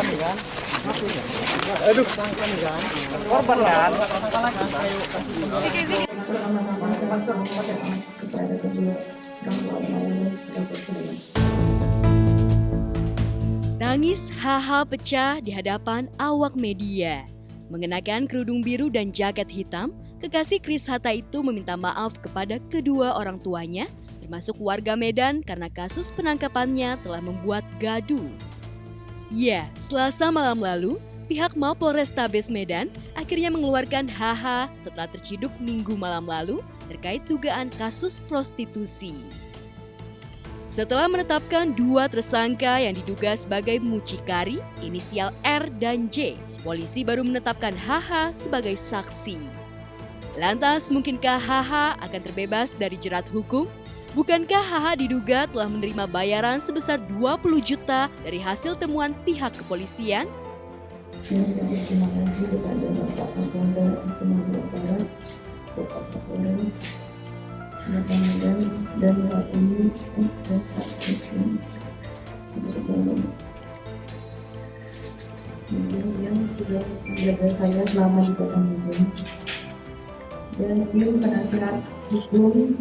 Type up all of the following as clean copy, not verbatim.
korban nih kan. Aduh, tersangka nih kan. Korban kan. Kepada kedua orang tua saya dapat saya. Tangis haha pecah di hadapan awak media. Mengenakan kerudung biru dan jaket hitam, kekasih Chris Hatta itu meminta maaf kepada kedua orang tuanya, termasuk warga Medan karena kasus penangkapannya telah membuat gaduh. Ya, Selasa malam lalu, pihak Mapolrestabes Medan akhirnya mengeluarkan HH setelah terciduk Minggu malam lalu terkait dugaan kasus prostitusi. Setelah menetapkan dua tersangka yang diduga sebagai mucikari, inisial R dan J, polisi baru menetapkan HH sebagai saksi. Lantas, mungkinkah HH akan terbebas dari jerat hukum? Bukankah HH diduga telah menerima bayaran sebesar 20 juta dari hasil temuan pihak kepolisian? Saya berterima kasih kepada Bapak Kapolda Sumatera Barat, Bapak Kapolres Sumatera Medan, dan Pak ini dan Satgasnya yang sudah menjaga saya selama di Kota Medan, dan tim penasehat hukum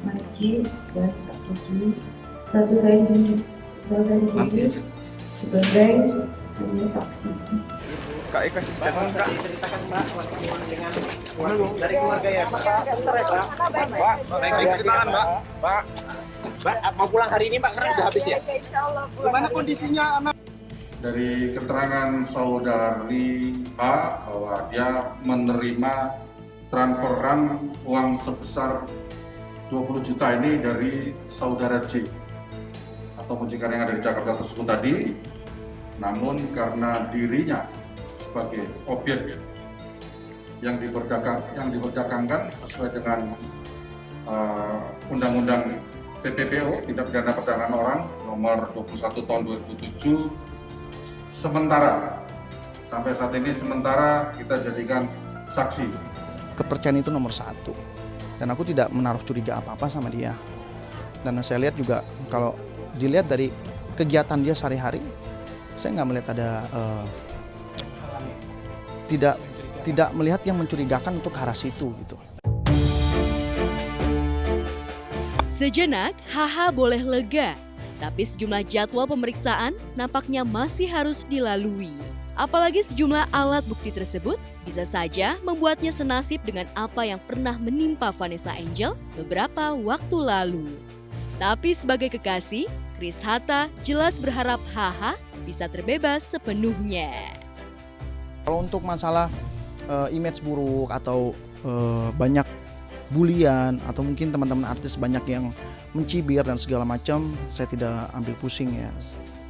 Maci dan Pak Tuju. Satu saya di sini sebagai hanya saksi. Kak Eka Stefan, Kak, ceritakan Mbak dengan dari keluarga ya, Pak. Pak, baik ceritakan Mbak. Mbak, mau pulang hari ini Pak, karena udah habis ya? Gimana kondisinya anak? Dari keterangan saudari A bahwa dia menerima transferan uang sebesar 20 juta ini dari saudara J atau mucikari yang ada di Jakarta tersebut tadi. Namun karena dirinya sebagai objek yang diperdagangkan sesuai dengan Undang-Undang TPPO, Tindak Pidana Perdagangan Orang, nomor 21 tahun 2007, sampai saat ini kita jadikan saksi. Kepercayaan itu nomor satu, dan aku tidak menaruh curiga apa-apa sama dia. Dan saya lihat juga kalau dilihat dari kegiatan dia sehari-hari, saya nggak melihat ada tidak melihat yang mencurigakan untuk ke arah situ gitu. Sejenak, HH boleh lega, tapi sejumlah jadwal pemeriksaan nampaknya masih harus dilalui. Apalagi sejumlah alat bukti tersebut bisa saja membuatnya senasib dengan apa yang pernah menimpa Vanessa Angel beberapa waktu lalu. Tapi sebagai kekasih, Chris Hatta jelas berharap HH bisa terbebas sepenuhnya. Kalau untuk masalah image buruk atau banyak bulian atau mungkin teman-teman artis banyak yang mencibir dan segala macam, saya tidak ambil pusing ya.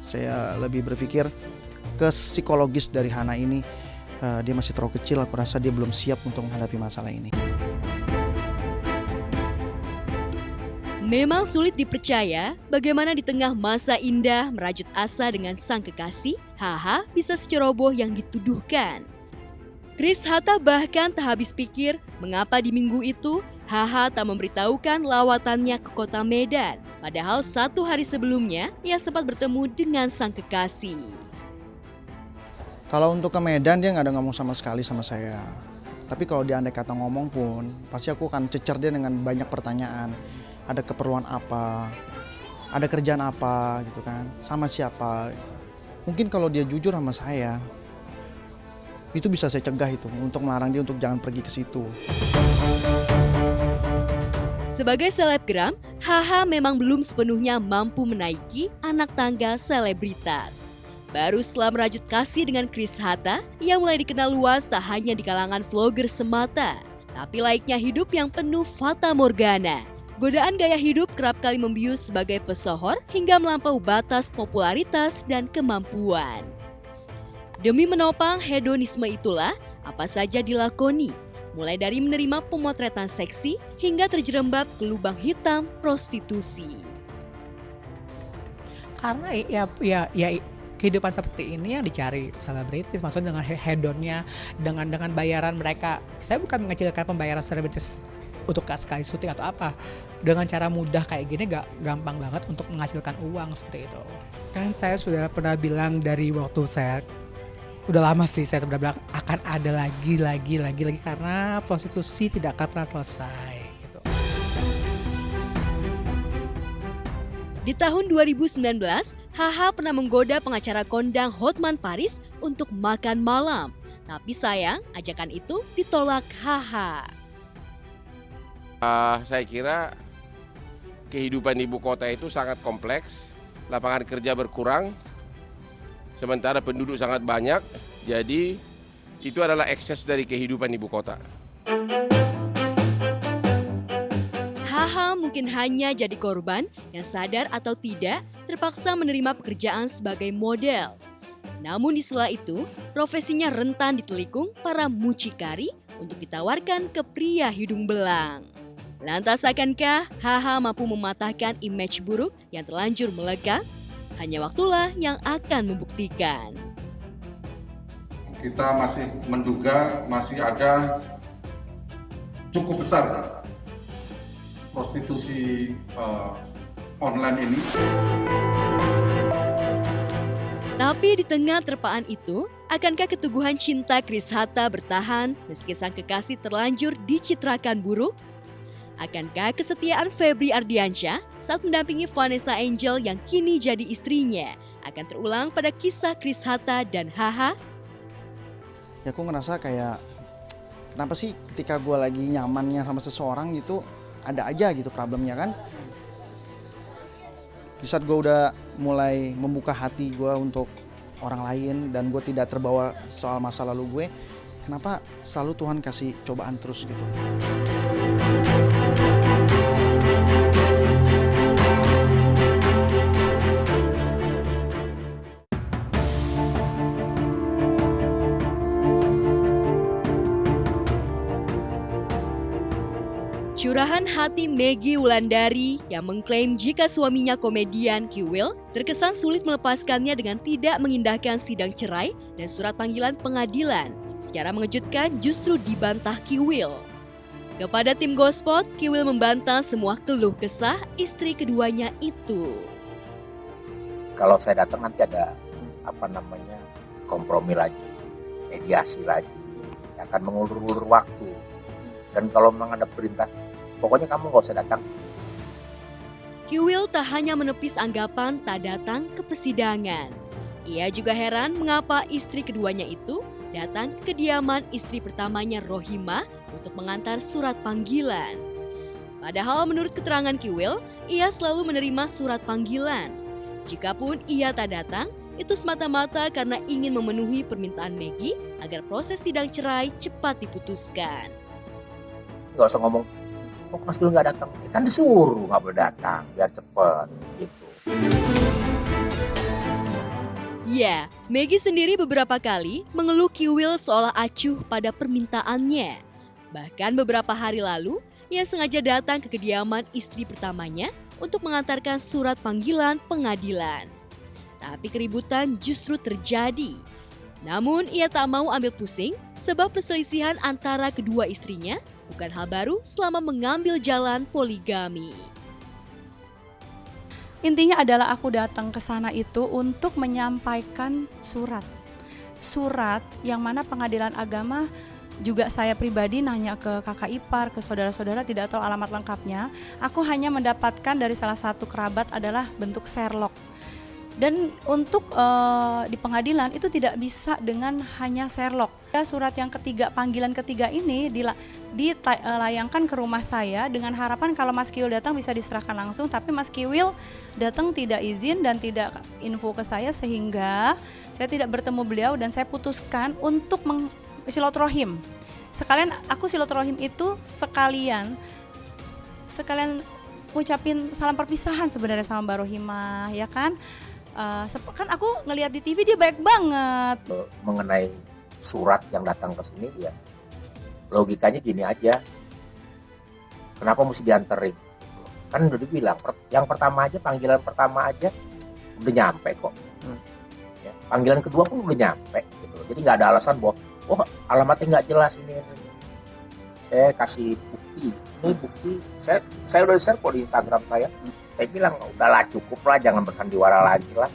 Saya lebih berpikir ke psikologis dari Hana ini, dia masih terlalu kecil, aku rasa dia belum siap untuk menghadapi masalah ini. Memang sulit dipercaya bagaimana di tengah masa indah merajut asa dengan sang kekasih, HH bisa seceroboh yang dituduhkan. Chris Hatta bahkan tak habis pikir mengapa di minggu itu HH tak memberitahukan lawatannya ke kota Medan. Padahal 1 hari sebelumnya ia sempat bertemu dengan sang kekasih. Kalau untuk ke Medan dia nggak ada ngomong sama sekali sama saya. Tapi kalau dia andai kata ngomong pun, pasti aku akan cecer dia dengan banyak pertanyaan. Ada keperluan apa, ada kerjaan apa gitu kan, sama siapa. Mungkin kalau dia jujur sama saya, itu bisa saya cegah itu untuk melarang dia untuk jangan pergi ke situ. Sebagai selebgram, HH memang belum sepenuhnya mampu menaiki anak tangga selebritas. Baru setelah merajut kasih dengan Chris Hatta, ia mulai dikenal luas tak hanya di kalangan vlogger semata, tapi layaknya hidup yang penuh fata morgana. Godaan gaya hidup kerap kali membius sebagai pesohor hingga melampaui batas popularitas dan kemampuan. Demi menopang hedonisme itulah apa saja dilakoni, mulai dari menerima pemotretan seksi hingga terjerembab ke lubang hitam prostitusi. Karena ya kehidupan seperti ini yang dicari selebritis, maksudnya dengan hedonnya, dengan bayaran mereka. Saya bukan mengecilkan pembayaran selebritis untuk sekali syuting atau apa. Dengan cara mudah kayak gini gampang banget untuk menghasilkan uang seperti itu. Kan saya sudah pernah bilang dari waktu saya, udah lama sih saya sudah bilang akan ada lagi karena prostitusi tidak akan pernah selesai gitu. Di tahun 2019, HH pernah menggoda pengacara kondang Hotman Paris untuk makan malam. Tapi sayang, ajakan itu ditolak HH. Saya kira kehidupan ibu kota itu sangat kompleks, lapangan kerja berkurang, sementara penduduk sangat banyak, jadi itu adalah ekses dari kehidupan ibu kota. HH mungkin hanya jadi korban yang sadar atau tidak terpaksa menerima pekerjaan sebagai model. Namun di sela itu, profesinya rentan ditelikung para mucikari untuk ditawarkan ke pria hidung belang. Lantas akankah HH mampu mematahkan image buruk yang terlanjur melekat? Hanya waktulah yang akan membuktikan. Kita masih menduga masih ada cukup besar prostitusi online ini. Tapi di tengah terpaan itu, akankah keteguhan cinta Chris Hatta bertahan meski sang kekasih terlanjur dicitrakan buruk? Akankah kesetiaan Febri Ardiansyah saat mendampingi Vanessa Angel yang kini jadi istrinya akan terulang pada kisah Chris Hatta dan HH? Ya aku ngerasa kayak kenapa sih ketika gue lagi nyamannya sama seseorang gitu ada aja gitu problemnya kan. Di saat gue udah mulai membuka hati gue untuk orang lain dan gue tidak terbawa soal masa lalu gue, kenapa selalu Tuhan kasih cobaan terus gitu. Curahan hati Maggie Wulandari yang mengklaim jika suaminya komedian Kiwil terkesan sulit melepaskannya dengan tidak mengindahkan sidang cerai dan surat panggilan pengadilan. Secara mengejutkan justru dibantah Kiwil. Kepada tim Gospot, Kiwil membantah semua keluh kesah istri keduanya itu. Kalau saya datang nanti ada kompromi lagi, mediasi lagi, akan mengulur-ulur waktu. Dan kalau memang ada perintah, pokoknya kamu nggak usah datang. Kiwil tak hanya menepis anggapan tak datang ke persidangan. Ia juga heran mengapa istri keduanya itu datang ke kediaman istri pertamanya Rohimah untuk mengantar surat panggilan. Padahal menurut keterangan Kiwil, ia selalu menerima surat panggilan. Jikapun ia tak datang, itu semata-mata karena ingin memenuhi permintaan Maggie agar proses sidang cerai cepat diputuskan. Nggak usah ngomong, oh Mas Kiwil nggak datang, kan disuruh nggak boleh datang, biar cepet gitu. Ya, Maggie sendiri beberapa kali mengeluh Kiwil seolah acuh pada permintaannya. Bahkan beberapa hari lalu, ia sengaja datang ke kediaman istri pertamanya untuk mengantarkan surat panggilan pengadilan. Tapi keributan justru terjadi. Namun ia tak mau ambil pusing sebab perselisihan antara kedua istrinya bukan hal baru selama mengambil jalan poligami. Intinya adalah aku datang ke sana itu untuk menyampaikan surat. Surat yang mana pengadilan agama juga saya pribadi nanya ke kakak ipar, ke saudara-saudara tidak tahu alamat lengkapnya. Aku hanya mendapatkan dari salah satu kerabat adalah bentuk Sherlock. Dan untuk di pengadilan itu tidak bisa dengan hanya Sherlock. Surat yang ketiga, panggilan ketiga ini dilayangkan ke rumah saya dengan harapan kalau Mas Kiwil datang bisa diserahkan langsung. Tapi Mas Kiwil datang tidak izin dan tidak info ke saya sehingga saya tidak bertemu beliau dan saya putuskan untuk silaturahim. Sekalian aku silaturahim itu sekalian ngucapin salam perpisahan sebenarnya sama Mbak Rohimah, ya kan? Kan aku ngelihat di TV dia baik banget. Mengenai surat yang datang ke sini ya logikanya gini aja, kenapa mesti dianterin? Kan udah dibilang yang pertama aja, panggilan pertama aja udah nyampe kok. Ya, panggilan kedua pun udah nyampe gitu. Jadi nggak ada alasan bahwa alamatnya nggak jelas ini. Saya kasih bukti Ini bukti. Saya udah share kok di Instagram saya. Saya bilang udahlah cukup lah, jangan bersandiwara lagi lah.